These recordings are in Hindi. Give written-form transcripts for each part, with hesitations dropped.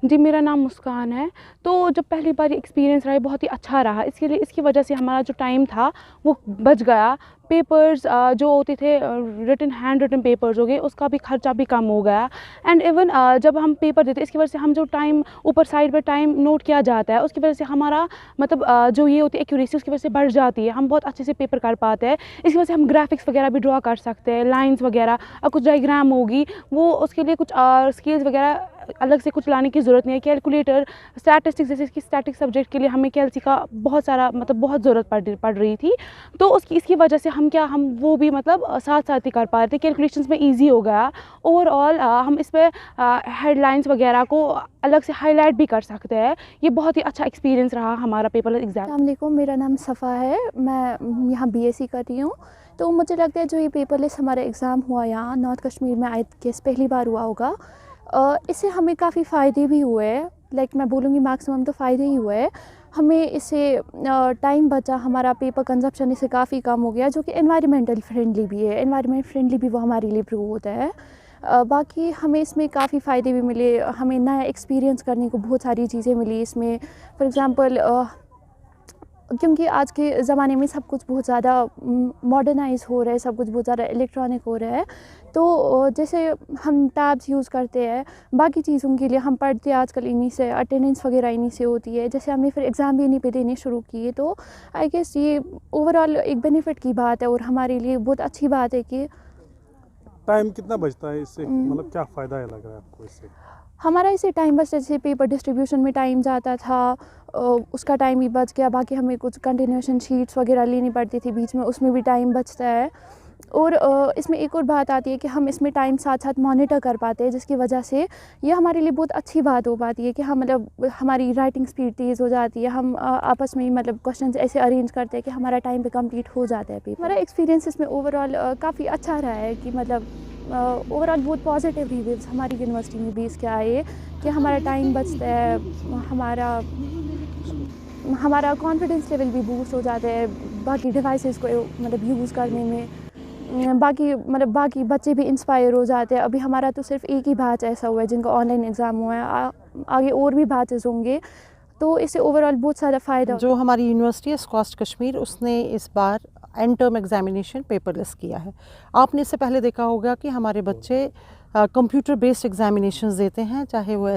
जी, मेरा नाम मुस्कान है। तो जब पहली बार ये एक्सपीरियंस रहा, ये बहुत ही अच्छा रहा। इसकी वजह से हमारा जो टाइम था, वो बच गया। पेपर्स जो होते थे हैंड रिटन पेपर्स हो गए, उसका भी खर्चा भी कम हो गया। एंड इवन जब हम पेपर देते, इसकी वजह से हम जो टाइम ऊपर साइड पे टाइम नोट किया जाता है, उसकी वजह से हमारा मतलब जो ये होती है एक्यूरेसी, उसकी वजह से बढ़ जाती है। हम बहुत अच्छे से पेपर कर पाते हैं। इसकी वजह से हम ग्राफिक्स वगैरह भी ड्रॉ कर सकते हैं, लाइन्स वगैरह, कुछ डायग्राम होगी, वो उसके लिए कुछ स्केल्स वगैरह अलग से कुछ लाने की ज़रूरत नहीं है। कैलकुलेटर, स्टैटिस्टिक्स जैसे कि स्टैटिक सब्जेक्ट के लिए हमें कैलसी का बहुत सारा मतलब बहुत ज़रूरत पड़ रही थी। तो इसकी वजह से हम वो भी मतलब साथ साथ ही कर पा रहे थे। कैलकुलेशंस में ईजी हो गया। ओवरऑल हम इस पर हेडलाइंस वगैरह को अलग से हाईलाइट भी कर सकते हैं। ये बहुत ही अच्छा एक्सपीरियंस रहा हमारा पेपरलेस एग्ज़ाम। अस्सलाम वालेकुम, मेरा नाम सफ़ा है। मैं यहाँ बीएससी कर रही हूँ। तो मुझे लगता है जो ये पेपरलेस हमारा एग्ज़ाम हुआ यहाँ नॉर्थ कश्मीर में, आई गेस पहली बार हुआ होगा। इससे हमें काफ़ी फ़ायदे भी हुए। लाइक मैं बोलूँगी मैक्सिमम तो फ़ायदे ही हुए। हमें इससे टाइम बचा, हमारा पेपर कंजप्शन इससे काफ़ी कम हो गया, जो कि एनवायरमेंटल फ्रेंडली भी है। एनवायरमेंट फ्रेंडली भी वो हमारे लिए प्रूव होता है। बाकी हमें इसमें काफ़ी फ़ायदे भी मिले। हमें नया एक्सपीरियंस करने को बहुत सारी चीज़ें मिली इसमें। फॉर एग्ज़ाम्पल क्योंकि आज के ज़माने में सब कुछ बहुत ज़्यादा मॉडर्नाइज़ हो रहा है, सब कुछ बहुत ज़्यादा इलेक्ट्रॉनिक हो रहा है। तो जैसे हम टैब्स यूज़ करते हैं, बाकी चीज़ों के लिए हम पढ़ते हैं आजकल इन्हीं से, अटेंडेंस वगैरह इन्हीं से होती है। जैसे हमने फिर एग्ज़ाम भी इन्हीं पे देने शुरू किए। तो आई गेस ये ओवरऑल एक बेनिफिट की बात है और हमारे लिए बहुत अच्छी बात है कि टाइम कितना बचता है इससे, मतलब क्या फ़ायदा है लग रहा है आपको इससे? हमारा इसे टाइम बचता है। जैसे पेपर डिस्ट्रीब्यूशन में टाइम जाता था, उसका टाइम भी बच गया। बाकी हमें कुछ कंटिन्यूएशन शीट्स वगैरह लेनी पड़ती थी बीच में, उसमें भी टाइम बचता है। और इसमें एक और बात आती है कि हम इसमें टाइम साथ साथ मॉनिटर कर पाते हैं, जिसकी वजह से ये हमारे लिए बहुत अच्छी बात हो पाती है कि हम मतलब हमारी राइटिंग स्पीड तेज़ हो जाती है। हम आपस में ही मतलब क्वेश्चंस ऐसे अरेंज करते हैं कि हमारा टाइम पे कंप्लीट हो जाता है पेपर। हमारा एक्सपीरियंस इसमें ओवरऑल काफ़ी अच्छा रहा है कि मतलब ओवरऑल बहुत पॉजिटिव रिव्यूज़ हमारी यूनिवर्सिटी में भी इसके आए कि हमारा टाइम बचता है, हमारा कॉन्फिडेंस लेवल भी बूस्ट हो जाता है बाकी डिवाइसेस को मतलब यूज़ करने में। बाकी बच्चे भी इंस्पायर हो जाते हैं। अभी हमारा तो सिर्फ एक ही बैच ऐसा हुआ है जिनका ऑनलाइन एग्ज़ाम हुआ है। आगे और भी बैचेस होंगे। तो इससे ओवरऑल बहुत सारा फ़ायदा। जो हमारी यूनिवर्सिटी है स्कॉस्ट कश्मीर, उसने इस बार एंड टर्म एग्जामिनेशन पेपरलेस किया है। आपने इससे पहले देखा होगा कि हमारे बच्चे कंप्यूटर बेस्ड एग्जामिनेशंस देते हैं, चाहे वो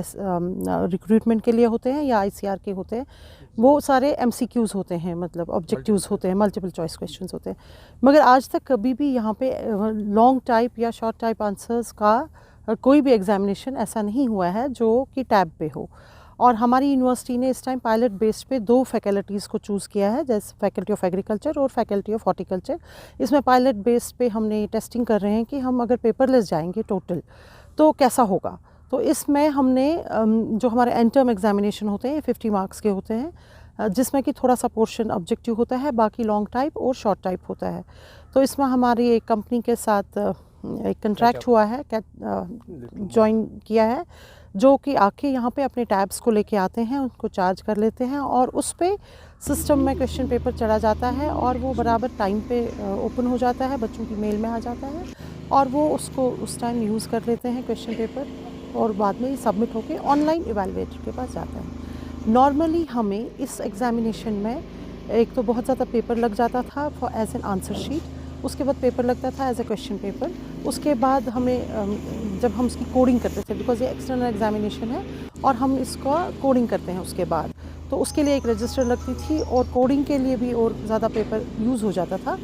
रिक्रूटमेंट के लिए होते हैं या आईसीआर के होते हैं। वो सारे एमसीक्यूज़ होते हैं, मतलब ऑब्जेक्टिव्स होते हैं, मल्टीपल चॉइस क्वेश्चंस होते हैं। मगर आज तक कभी भी यहाँ पे लॉन्ग टाइप या शॉर्ट टाइप आंसर्स का कोई भी एग्जामिनेशन ऐसा नहीं हुआ है जो कि टैब पे हो। और हमारी यूनिवर्सिटी ने इस टाइम पायलट बेस्ड पे 2 फैकल्टीज़ को चूज़ किया है, जैसे फैकल्टी ऑफ एग्रीकल्चर और फैकल्टी ऑफ हॉर्टिकल्चर। इसमें पायलट बेस्ड पे हमने टेस्टिंग कर रहे हैं कि हम अगर पेपरलेस जाएंगे टोटल तो कैसा होगा। तो इसमें हमने जो हमारे एंड टर्म एग्जामिनेशन होते हैं ये 50 मार्क्स के होते हैं, जिसमें कि थोड़ा सा पोर्शन ऑब्जेक्टिव होता है, बाकी लॉन्ग टाइप और शॉर्ट टाइप होता है। तो इसमें हमारी एक कंपनी के साथ एक कंट्रैक्ट हुआ है, ज्वाइन किया है, जो कि आके यहाँ पे अपने टैब्स को लेके आते हैं, उनको चार्ज कर लेते हैं और उस पे सिस्टम में क्वेश्चन पेपर चढ़ा जाता है और वो बराबर टाइम पे ओपन हो जाता है, बच्चों की मेल में आ जाता है और वो उसको उस टाइम यूज़ कर लेते हैं क्वेश्चन पेपर, और बाद में सबमिट होके ऑनलाइन इवैल्यूएटर के पास जाता है। नॉर्मली हमें इस एग्ज़ामिनेशन में एक तो बहुत ज़्यादा पेपर लग जाता था for as an answer sheet, उसके बाद पेपर लगता था एज ए क्वेश्चन पेपर। उसके बाद हमें जब हम उसकी कोडिंग करते थे, बिकॉज ये एक्सटर्नल एग्जामिनेशन है और हम इसको कोडिंग करते हैं उसके बाद, तो उसके लिए एक रजिस्टर लगती थी और कोडिंग के लिए भी और ज़्यादा पेपर यूज़ हो जाता था।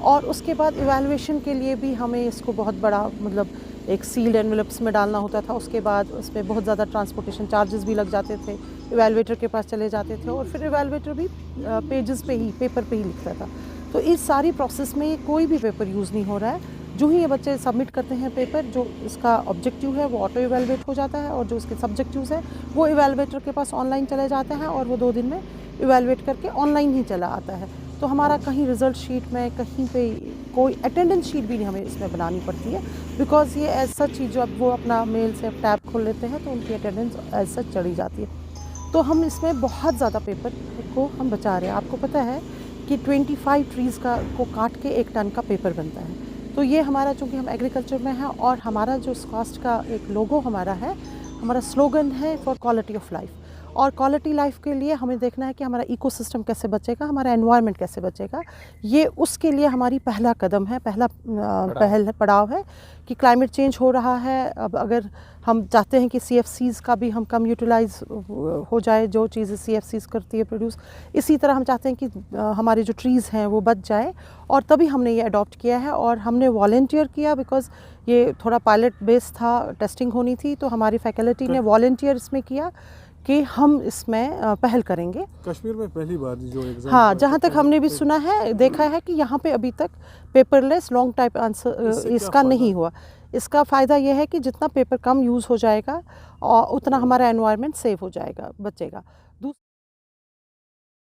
और उसके बाद इवैल्यूएशन के लिए भी हमें इसको बहुत बड़ा मतलब एक सील्ड एनवेलप्स में डालना होता था। उसके बाद उस पर बहुत ज़्यादा ट्रांसपोर्टेशन चार्जेस भी लग जाते थे, इवैल्यूएटर के पास चले जाते थे और फिर इवैल्यूएटर भी पेजेस पे ही, पेपर पे ही लिखता था। तो इस सारी प्रोसेस में कोई भी पेपर यूज़ नहीं हो रहा है। जो ही ये बच्चे सबमिट करते हैं पेपर, जो इसका ऑब्जेक्टिव है वो ऑटो इवैल्यूएट हो जाता है और जो इसके सब्जेक्टिव्स हैं वो इवैल्यूएटर के पास ऑनलाइन चले जाते हैं और वो 2 दिन में इवैल्यूएट करके ऑनलाइन ही चला आता है। तो हमारा कहीं रिज़ल्ट शीट में कहीं पे कोई अटेंडेंस शीट भी नहीं हमें इसमें बनानी पड़ती है, बिकॉज़ ये एज सच चीज़ जो अब वो अपना मेल से टैब खोल लेते हैं तो उनकी अटेंडेंस एज सच चली जाती है। तो हम इसमें बहुत ज़्यादा पेपर को हम बचा रहे हैं। आपको पता है कि 25 ट्रीज़ को काट के 1 टन का पेपर बनता है। तो ये हमारा, चूँकि हम एग्रीकल्चर में हैं और हमारा जो स्कॉस्ट का एक लोगो हमारा है हमारा स्लोगन है फॉर क्वालिटी ऑफ लाइफ। और क्वालिटी लाइफ के लिए हमें देखना है कि हमारा इकोसिस्टम कैसे बचेगा, हमारा एनवायरनमेंट कैसे बचेगा। ये उसके लिए हमारी पहला कदम है, पहल पड़ाव है कि क्लाइमेट चेंज हो रहा है। अब अगर हम चाहते हैं कि CFCs का भी हम कम यूटिलाइज हो जाए, जो चीज़ें CFCs करती है प्रोड्यूस, इसी तरह हम चाहते हैं कि हमारे जो ट्रीज़ हैं वो बच जाए। और तभी हमने ये अडॉप्ट किया है और हमने वॉलंटियर किया, बिकॉज़ ये थोड़ा पायलट बेस था, टेस्टिंग होनी थी, तो हमारी फैकल्टी ने वॉलंटियर इसमें किया कि हम इसमें पहल करेंगे। कश्मीर में पहली बार जो एग्जाम, हाँ, जहाँ तक हमने भी सुना है, देखा है कि यहाँ पे अभी तक पेपरलेस लॉन्ग टाइप आंसर इसका नहीं हुआ। इसका फ़ायदा यह है कि जितना पेपर कम यूज़ हो जाएगा और उतना हमारा एनवायरनमेंट सेफ हो जाएगा, बचेगा।